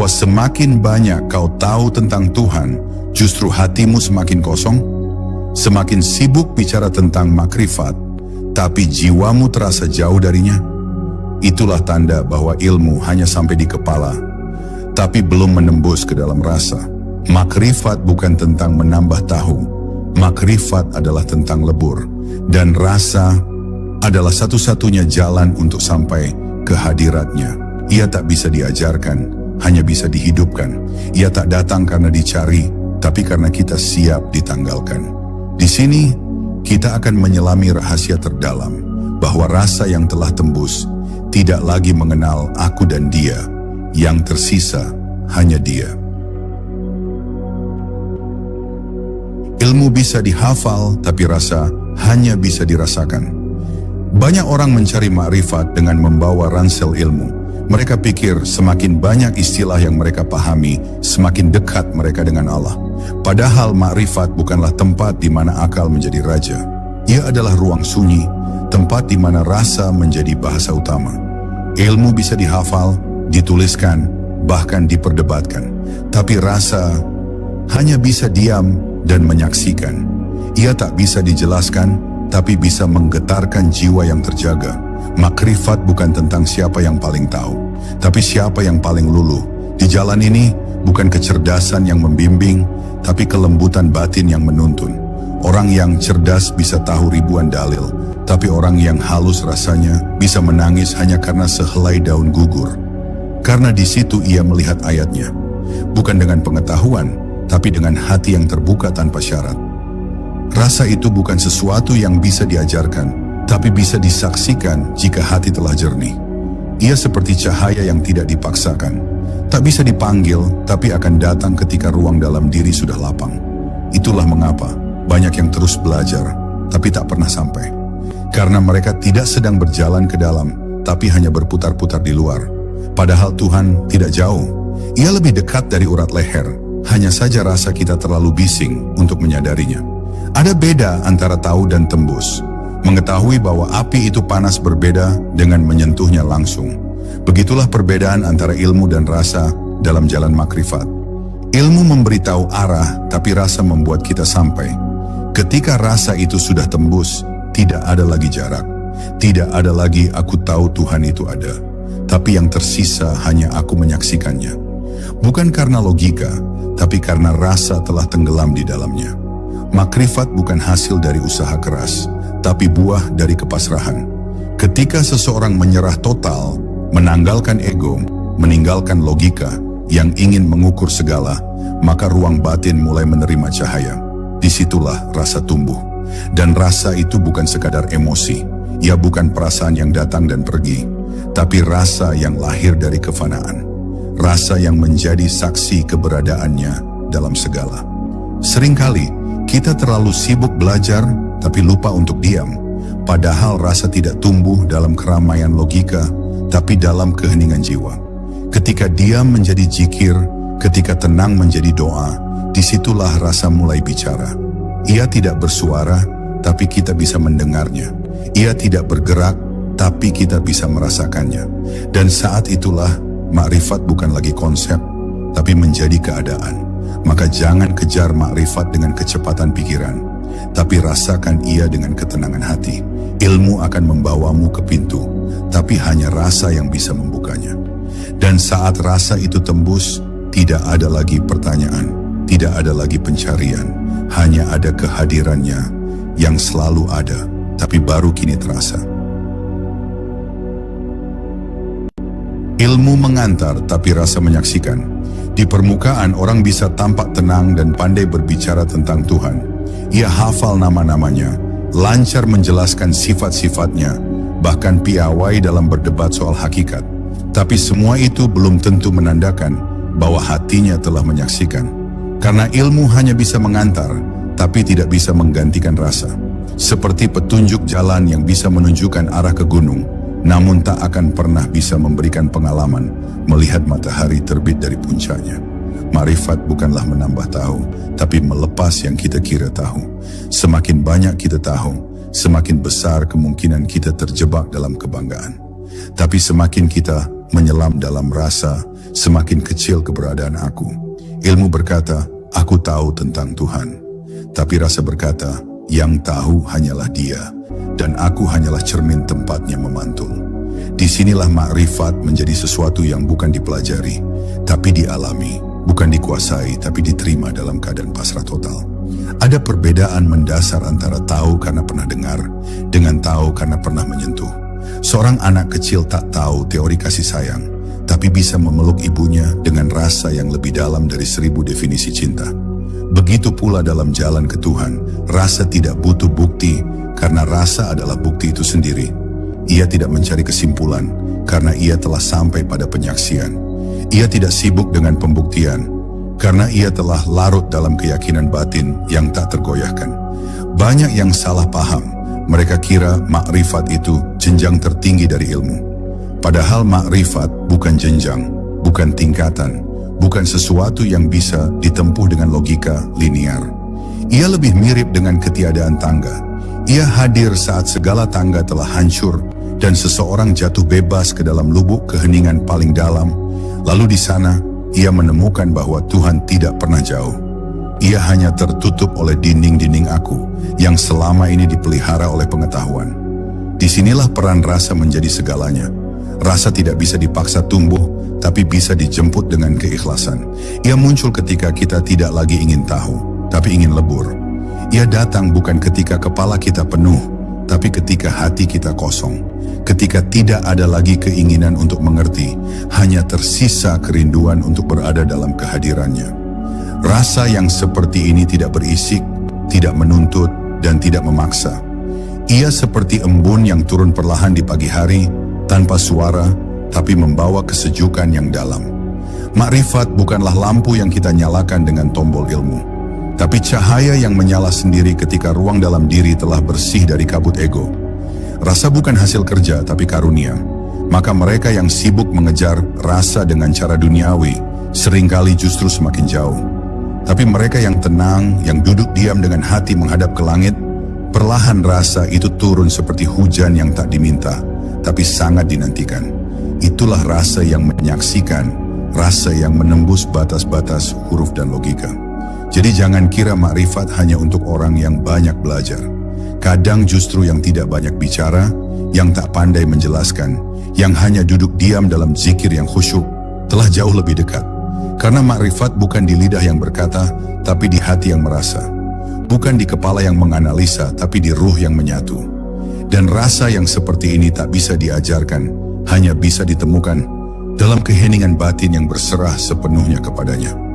bahwa semakin banyak kau tahu tentang Tuhan, justru hatimu semakin kosong? Semakin sibuk bicara tentang makrifat, tapi jiwamu terasa jauh darinya? Itulah tanda bahwa ilmu hanya sampai di kepala, tapi belum menembus ke dalam rasa. Makrifat bukan tentang menambah tahu. Makrifat adalah tentang lebur. Dan rasa adalah satu-satunya jalan untuk sampai ke hadiratnya. Ia tak bisa diajarkan, hanya bisa dihidupkan. Ia tak datang karena dicari, tapi karena kita siap ditanggalkan. Di sini, kita akan menyelami rahasia terdalam, bahwa rasa yang telah tembus tidak lagi mengenal aku dan dia, yang tersisa hanya dia. Ilmu bisa dihafal, tapi rasa hanya bisa dirasakan. Banyak orang mencari makrifat dengan membawa ransel ilmu. Mereka pikir semakin banyak istilah yang mereka pahami, semakin dekat mereka dengan Allah. Padahal makrifat bukanlah tempat di mana akal menjadi raja. Ia adalah ruang sunyi, tempat di mana rasa menjadi bahasa utama. Ilmu bisa dihafal, dituliskan, bahkan diperdebatkan. Tapi rasa hanya bisa diam dan menyaksikan. Ia tak bisa dijelaskan, tapi bisa menggetarkan jiwa yang terjaga. Makrifat bukan tentang siapa yang paling tahu, tapi siapa yang paling luluh. Di jalan ini, bukan kecerdasan yang membimbing, tapi kelembutan batin yang menuntun. Orang yang cerdas bisa tahu ribuan dalil, tapi orang yang halus rasanya bisa menangis hanya karena sehelai daun gugur. Karena di situ ia melihat ayatnya, bukan dengan pengetahuan, tapi dengan hati yang terbuka tanpa syarat. Rasa itu bukan sesuatu yang bisa diajarkan, tapi bisa disaksikan jika hati telah jernih. Ia seperti cahaya yang tidak dipaksakan. Tak bisa dipanggil, tapi akan datang ketika ruang dalam diri sudah lapang. Itulah mengapa banyak yang terus belajar, tapi tak pernah sampai. Karena mereka tidak sedang berjalan ke dalam, tapi hanya berputar-putar di luar. Padahal Tuhan tidak jauh. Ia lebih dekat dari urat leher. Hanya saja rasa kita terlalu bising untuk menyadarinya. Ada beda antara tahu dan tembus. Mengetahui bahwa api itu panas berbeda dengan menyentuhnya langsung. Begitulah perbedaan antara ilmu dan rasa dalam jalan makrifat. Ilmu memberitahu arah, tapi rasa membuat kita sampai. Ketika rasa itu sudah tembus, tidak ada lagi jarak. Tidak ada lagi aku tahu Tuhan itu ada. Tapi yang tersisa hanya aku menyaksikannya. Bukan karena logika, tapi karena rasa telah tenggelam di dalamnya. Makrifat bukan hasil dari usaha keras, tapi buah dari kepasrahan. Ketika seseorang menyerah total, menanggalkan ego, meninggalkan logika yang ingin mengukur segala, maka ruang batin mulai menerima cahaya. Disitulah rasa tumbuh. Dan rasa itu bukan sekadar emosi, ia bukan perasaan yang datang dan pergi, tapi rasa yang lahir dari kefanaan. Rasa yang menjadi saksi keberadaannya dalam segala. Seringkali, kita terlalu sibuk belajar, tapi lupa untuk diam. Padahal rasa tidak tumbuh dalam keramaian logika, tapi dalam keheningan jiwa. Ketika diam menjadi zikir, ketika tenang menjadi doa, disitulah rasa mulai bicara. Ia tidak bersuara, tapi kita bisa mendengarnya. Ia tidak bergerak, tapi kita bisa merasakannya. Dan saat itulah, makrifat bukan lagi konsep, tapi menjadi keadaan. Maka jangan kejar makrifat dengan kecepatan pikiran, tapi rasakan ia dengan ketenangan hati. Ilmu akan membawamu ke pintu, tapi hanya rasa yang bisa membukanya. Dan saat rasa itu tembus, tidak ada lagi pertanyaan, tidak ada lagi pencarian, hanya ada kehadirannya yang selalu ada, tapi baru kini terasa. Ilmu mengantar, tapi rasa menyaksikan. Di permukaan orang bisa tampak tenang dan pandai berbicara tentang Tuhan. Ia hafal nama-namanya, lancar menjelaskan sifat-sifatnya, bahkan piawai dalam berdebat soal hakikat. Tapi semua itu belum tentu menandakan bahwa hatinya telah menyaksikan. Karena ilmu hanya bisa mengantar, tapi tidak bisa menggantikan rasa. Seperti petunjuk jalan yang bisa menunjukkan arah ke gunung, namun tak akan pernah bisa memberikan pengalaman melihat matahari terbit dari puncaknya. Makrifat bukanlah menambah tahu, tapi melepas yang kita kira tahu. Semakin banyak kita tahu, semakin besar kemungkinan kita terjebak dalam kebanggaan. Tapi semakin kita menyelam dalam rasa, semakin kecil keberadaan aku. Ilmu berkata, aku tahu tentang Tuhan. Tapi rasa berkata, yang tahu hanyalah Dia, dan aku hanyalah cermin tempatnya memantul. Disinilah makrifat menjadi sesuatu yang bukan dipelajari, tapi dialami, bukan dikuasai, tapi diterima dalam keadaan pasrah total. Ada perbedaan mendasar antara tahu karena pernah dengar, dengan tahu karena pernah menyentuh. Seorang anak kecil tak tahu teori kasih sayang, tapi bisa memeluk ibunya dengan rasa yang lebih dalam dari 1000 definisi cinta. Begitu pula dalam jalan ke Tuhan, rasa tidak butuh bukti, karena rasa adalah bukti itu sendiri. Ia tidak mencari kesimpulan, karena ia telah sampai pada penyaksian. Ia tidak sibuk dengan pembuktian, karena ia telah larut dalam keyakinan batin yang tak tergoyahkan. Banyak yang salah paham, mereka kira makrifat itu jenjang tertinggi dari ilmu. Padahal makrifat bukan jenjang, bukan tingkatan, bukan sesuatu yang bisa ditempuh dengan logika linear. Ia lebih mirip dengan ketiadaan tangga. Ia hadir saat segala tangga telah hancur dan seseorang jatuh bebas ke dalam lubuk keheningan paling dalam. Lalu di sana, ia menemukan bahwa Tuhan tidak pernah jauh. Ia hanya tertutup oleh dinding-dinding aku yang selama ini dipelihara oleh pengetahuan. Disinilah peran rasa menjadi segalanya. Rasa tidak bisa dipaksa tumbuh, tapi bisa dijemput dengan keikhlasan. Ia muncul ketika kita tidak lagi ingin tahu, tapi ingin lebur. Ia datang bukan ketika kepala kita penuh, tapi ketika hati kita kosong. Ketika tidak ada lagi keinginan untuk mengerti, hanya tersisa kerinduan untuk berada dalam kehadirannya. Rasa yang seperti ini tidak berisik, tidak menuntut, dan tidak memaksa. Ia seperti embun yang turun perlahan di pagi hari, tanpa suara, tapi membawa kesejukan yang dalam. Makrifat bukanlah lampu yang kita nyalakan dengan tombol ilmu, tapi cahaya yang menyala sendiri ketika ruang dalam diri telah bersih dari kabut ego. Rasa bukan hasil kerja, tapi karunia. Maka mereka yang sibuk mengejar rasa dengan cara duniawi, seringkali justru semakin jauh. Tapi mereka yang tenang, yang duduk diam dengan hati menghadap ke langit, perlahan rasa itu turun seperti hujan yang tak diminta, tapi sangat dinantikan. Itulah rasa yang menyaksikan, rasa yang menembus batas-batas huruf dan logika. Jadi jangan kira makrifat hanya untuk orang yang banyak belajar. Kadang justru yang tidak banyak bicara, yang tak pandai menjelaskan, yang hanya duduk diam dalam zikir yang khusyuk, telah jauh lebih dekat. Karena makrifat bukan di lidah yang berkata, tapi di hati yang merasa. Bukan di kepala yang menganalisa, tapi di ruh yang menyatu. Dan rasa yang seperti ini tak bisa diajarkan, hanya bisa ditemukan dalam keheningan batin yang berserah sepenuhnya kepadanya.